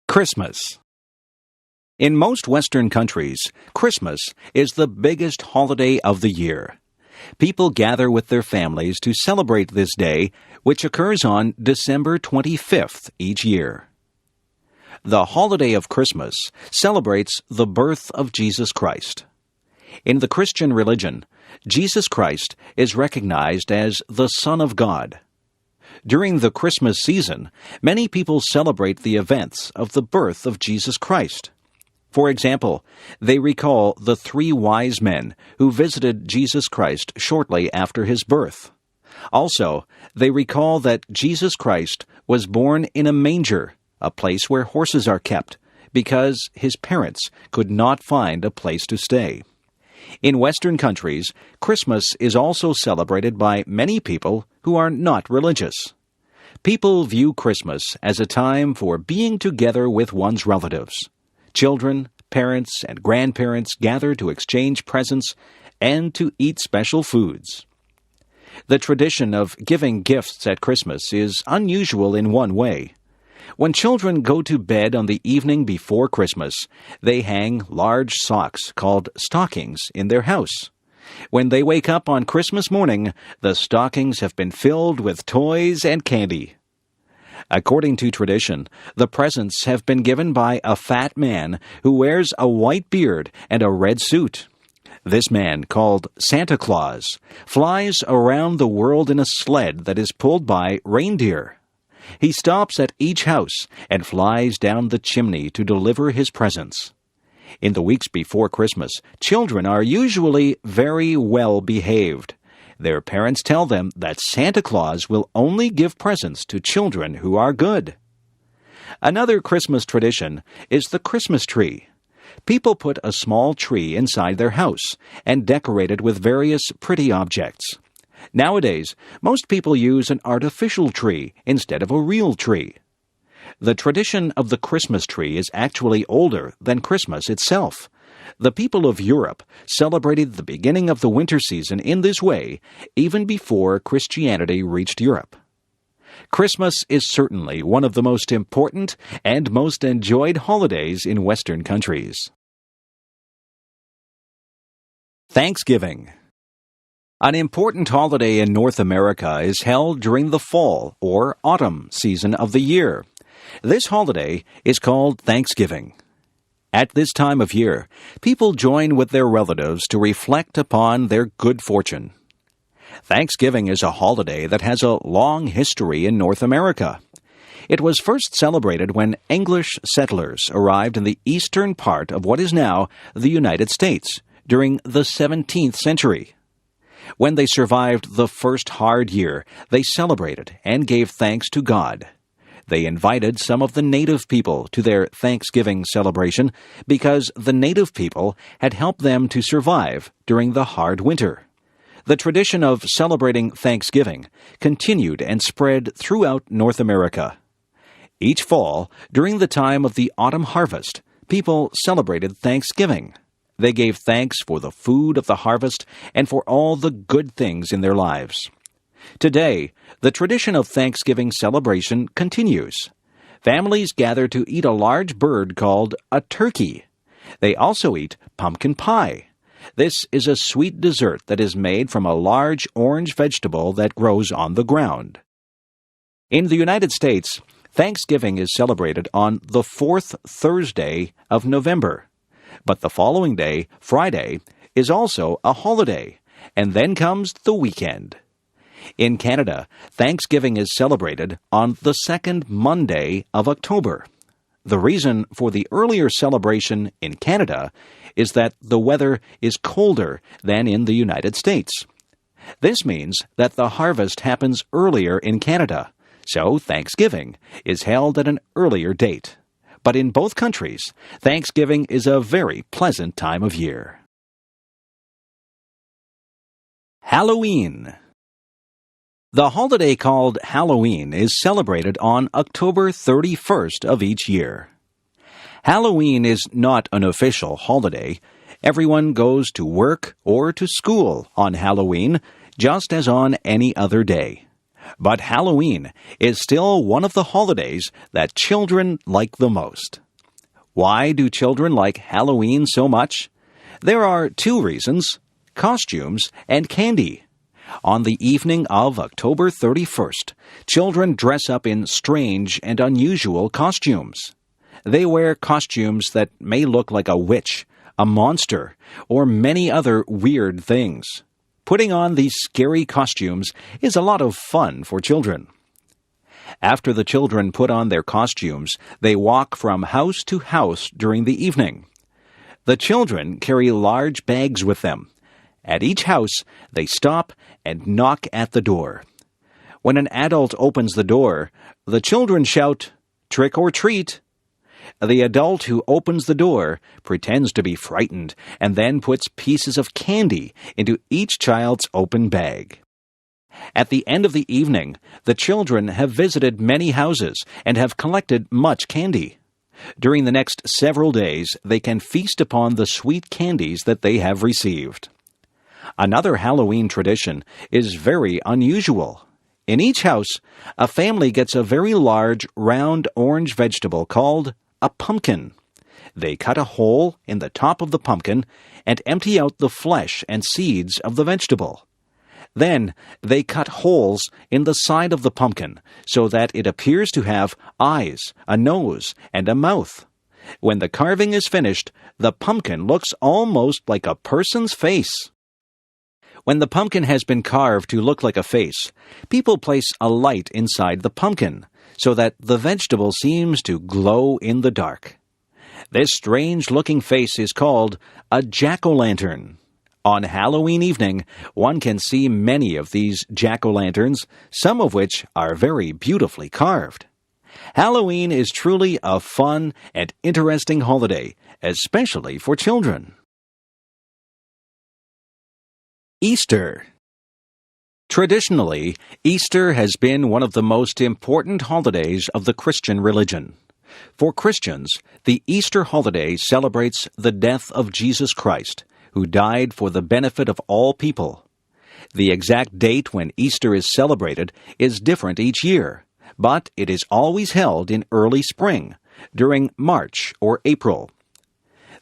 Christmas. In most Western countries, Christmas is the biggest holiday of the year. People gather with their families to celebrate this day, which occurs on December 25th each year. The holiday of Christmas celebrates the birth of Jesus Christ. In the Christian religion, Jesus Christ is recognized as the Son of God. During the Christmas season, many people celebrate the events of the birth of Jesus Christ. For example, they recall the 3 wise men who visited Jesus Christ shortly after his birth. Also, they recall that Jesus Christ was born in a manger, a place where horses are kept, because his parents could not find a place to stay. In Western countries, Christmas is also celebrated by many people who are not religious. People view Christmas as a time for being together with one's relatives. Children, parents, and grandparents gather to exchange presents and to eat special foods. The tradition of giving gifts at Christmas is unusual in one way. When children go to bed on the evening before Christmas, they hang large socks called stockings in their house. When they wake up on Christmas morning, the stockings have been filled with toys and candy. According to tradition, the presents have been given by a fat man who wears a white beard and a red suit. This man, called Santa Claus, flies around the world in a sled that is pulled by reindeer. He stops at each house and flies down the chimney to deliver his presents. In the weeks before Christmas, children are usually very well behaved. Their parents tell them that Santa Claus will only give presents to children who are good. Another Christmas tradition is the Christmas tree. People put a small tree inside their house and decorate it with various pretty objects. Nowadays, most people use an artificial tree instead of a real tree. The tradition of the Christmas tree is actually older than Christmas itself. The people of Europe celebrated the beginning of the winter season in this way even before Christianity reached Europe. Christmas is certainly one of the most important and most enjoyed holidays in Western countries. Thanksgiving. An important holiday in North America is held during the fall or autumn season of the year. This holiday is called Thanksgiving. At this time of year, people join with their relatives to reflect upon their good fortune. Thanksgiving is a holiday that has a long history in North America. It was first celebrated when English settlers arrived in the eastern part of what is now the United States during the 17th century. When they survived the first hard year, they celebrated and gave thanks to God. They invited some of the native people to their Thanksgiving celebration because the native people had helped them to survive during the hard winter. The tradition of celebrating Thanksgiving continued and spread throughout North America. Each fall, during the time of the autumn harvest, people celebrated Thanksgiving. They gave thanks for the food of the harvest and for all the good things in their lives. Today, the tradition of Thanksgiving celebration continues. Families gather to eat a large bird called a turkey. They also eat pumpkin pie. This is a sweet dessert that is made from a large orange vegetable that grows on the ground. In the United States, Thanksgiving is celebrated on the 4th Thursday of November. But the following day, Friday, is also a holiday, and then comes the weekend. In Canada, Thanksgiving is celebrated on the 2nd Monday of October. The reason for the earlier celebration in Canada is that the weather is colder than in the United States. This means that the harvest happens earlier in Canada, so Thanksgiving is held at an earlier date. But in both countries, Thanksgiving is a very pleasant time of year. Halloween. The holiday called Halloween is celebrated on October 31st of each year. Halloween is not an official holiday. Everyone goes to work or to school on Halloween, just as on any other day. But Halloween is still one of the holidays that children like the most. Why do children like Halloween so much? There are two reasons: costumes and candy. On the evening of October 31st, children dress up in strange and unusual costumes. They wear costumes that may look like a witch, a monster, or many other weird things. Putting on these scary costumes is a lot of fun for children. After the children put on their costumes, they walk from house to house during the evening. The children carry large bags with them. At each house, they stop and knock at the door. When an adult opens the door, the children shout, "Trick or treat!" The adult who opens the door pretends to be frightened and then puts pieces of candy into each child's open bag. At the end of the evening, the children have visited many houses and have collected much candy. During the next several days, they can feast upon the sweet candies that they have received. Another Halloween tradition is very unusual. In each house, a family gets a very large, round orange vegetable called a pumpkin. They cut a hole in the top of the pumpkin and empty out the flesh and seeds of the vegetable. Then they cut holes in the side of the pumpkin so that it appears to have eyes, a nose, and a mouth. When the carving is finished, the pumpkin looks almost like a person's face. When the pumpkin has been carved to look like a face, people place a light inside the pumpkin so that the vegetable seems to glow in the dark. This strange-looking face is called a jack-o'-lantern. On Halloween evening, one can see many of these jack-o'-lanterns, some of which are very beautifully carved. Halloween is truly a fun and interesting holiday, especially for children. Easter. Traditionally, Easter has been one of the most important holidays of the Christian religion. For Christians, the Easter holiday celebrates the death of Jesus Christ, who died for the benefit of all people. The exact date when Easter is celebrated is different each year, but it is always held in early spring, during March or April.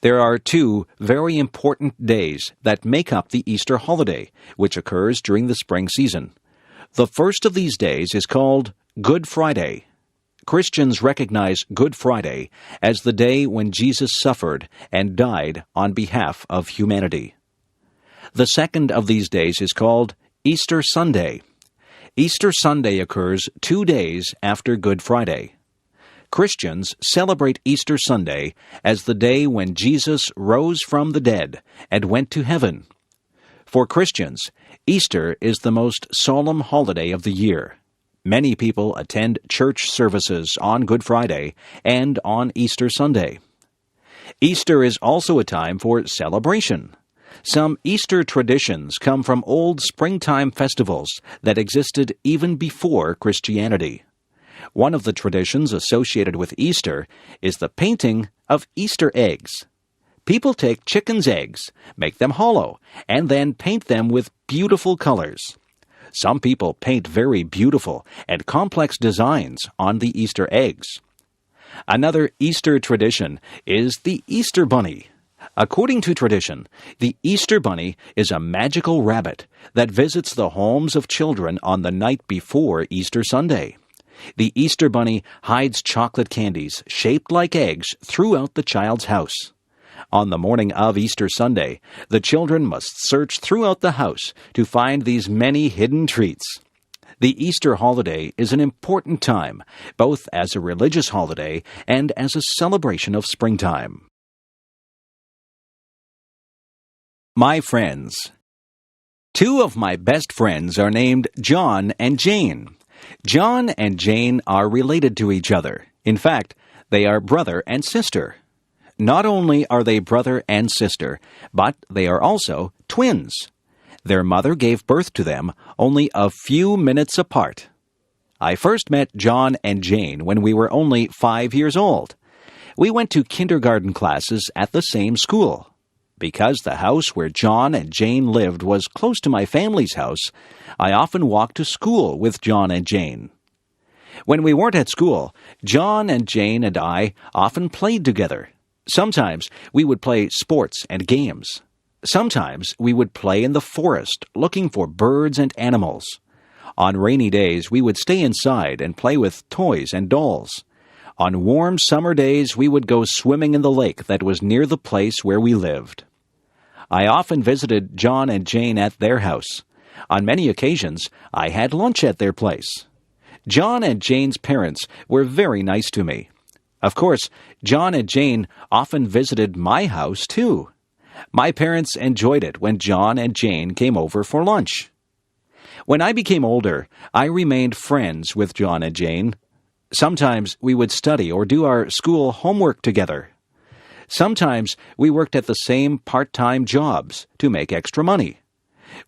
There are two very important days that make up the Easter holiday, which occurs during the spring season. The first of these days is called Good Friday. Christians recognize Good Friday as the day when Jesus suffered and died on behalf of humanity. The second of these days is called Easter Sunday. Easter Sunday occurs 2 days after Good Friday. Christians celebrate Easter Sunday as the day when Jesus rose from the dead and went to heaven. For Christians, Easter is the most solemn holiday of the year. Many people attend church services on Good Friday and on Easter Sunday. Easter is also a time for celebration. Some Easter traditions come from old springtime festivals that existed even before Christianity. One of the traditions associated with Easter is the painting of Easter eggs. People take chickens' eggs, make them hollow, and then paint them with beautiful colors. Some people paint very beautiful and complex designs on the Easter eggs. Another Easter tradition is the Easter Bunny. According to tradition, the Easter Bunny is a magical rabbit that visits the homes of children on the night before Easter Sunday. The Easter Bunny hides chocolate candies shaped like eggs throughout the child's house. On the morning of Easter Sunday, the children must search throughout the house to find these many hidden treats. The Easter holiday is an important time, both as a religious holiday and as a celebration of springtime. My friends. 2 of my best friends are named John and Jane. John and Jane are related to each other. In fact, they are brother and sister. Not only are they brother and sister, but they are also twins. Their mother gave birth to them only a few minutes apart. I first met John and Jane when we were only 5 years old. We went to kindergarten classes at the same school. Because the house where John and Jane lived was close to my family's house, I often walked to school with John and Jane. When we weren't at school, John and Jane and I often played together. Sometimes we would play sports and games. Sometimes we would play in the forest looking for birds and animals. On rainy days, we would stay inside and play with toys and dolls. On warm summer days, we would go swimming in the lake that was near the place where we lived. I often visited John and Jane at their house. On many occasions, I had lunch at their place. John and Jane's parents were very nice to me. Of course, John and Jane often visited my house, too. My parents enjoyed it when John and Jane came over for lunch. When I became older, I remained friends with John and Jane. Sometimes we would study or do our school homework together. Sometimes we worked at the same part-time jobs to make extra money.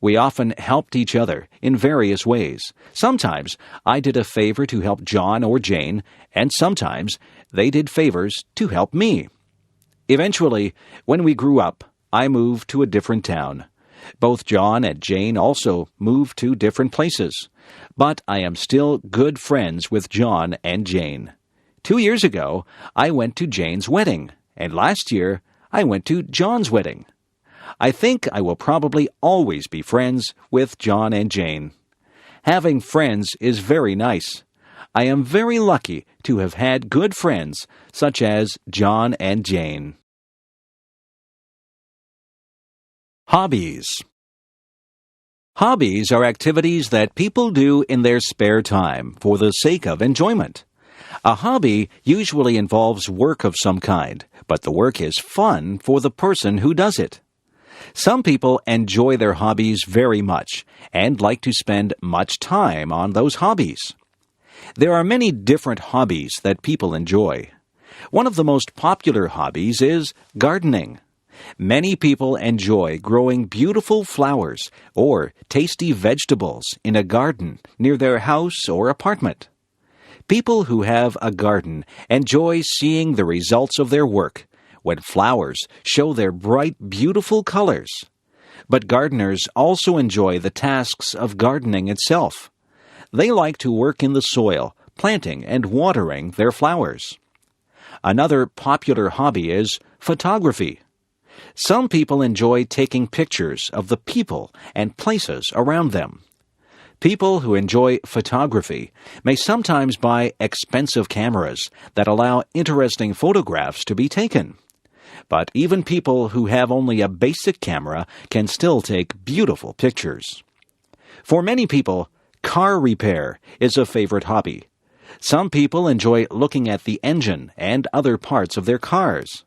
We often helped each other in various ways. Sometimes I did a favor to help John or Jane, and sometimes they did favors to help me. Eventually, when we grew up, I moved to a different town. Both John and Jane also moved to different places. But I am still good friends with John and Jane. 2 years ago, I went to Jane's wedding, and last year, I went to John's wedding. I think I will probably always be friends with John and Jane. Having friends is very nice. I am very lucky to have had good friends such as John and Jane. Hobbies. Hobbies are activities that people do in their spare time for the sake of enjoyment. A hobby usually involves work of some kind, but the work is fun for the person who does it. Some people enjoy their hobbies very much and like to spend much time on those hobbies. There are many different hobbies that people enjoy. One of the most popular hobbies is gardening. Many people enjoy growing beautiful flowers or tasty vegetables in a garden near their house or apartment. People who have a garden enjoy seeing the results of their work when flowers show their bright, beautiful colors. But gardeners also enjoy the tasks of gardening itself. They like to work in the soil, planting and watering their flowers. Another popular hobby is photography. Some people enjoy taking pictures of the people and places around them. People who enjoy photography may sometimes buy expensive cameras that allow interesting photographs to be taken. But even people who have only a basic camera can still take beautiful pictures. For many people, car repair is a favorite hobby. Some people enjoy looking at the engine and other parts of their cars.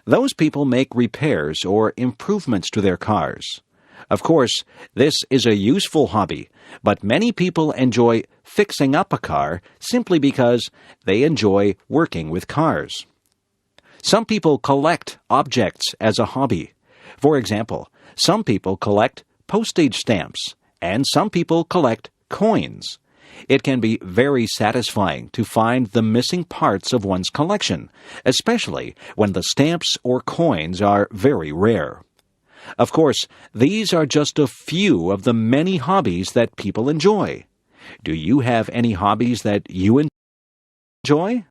Those people make repairs or improvements to their cars. Of course, this is a useful hobby, but many people enjoy fixing up a car simply because they enjoy working with cars. Some people collect objects as a hobby. For example, some people collect postage stamps, and some people collect coins. It can be very satisfying to find the missing parts of one's collection, especially when the stamps or coins are very rare. Of course, these are just a few of the many hobbies that people enjoy. Do you have any hobbies that you enjoy?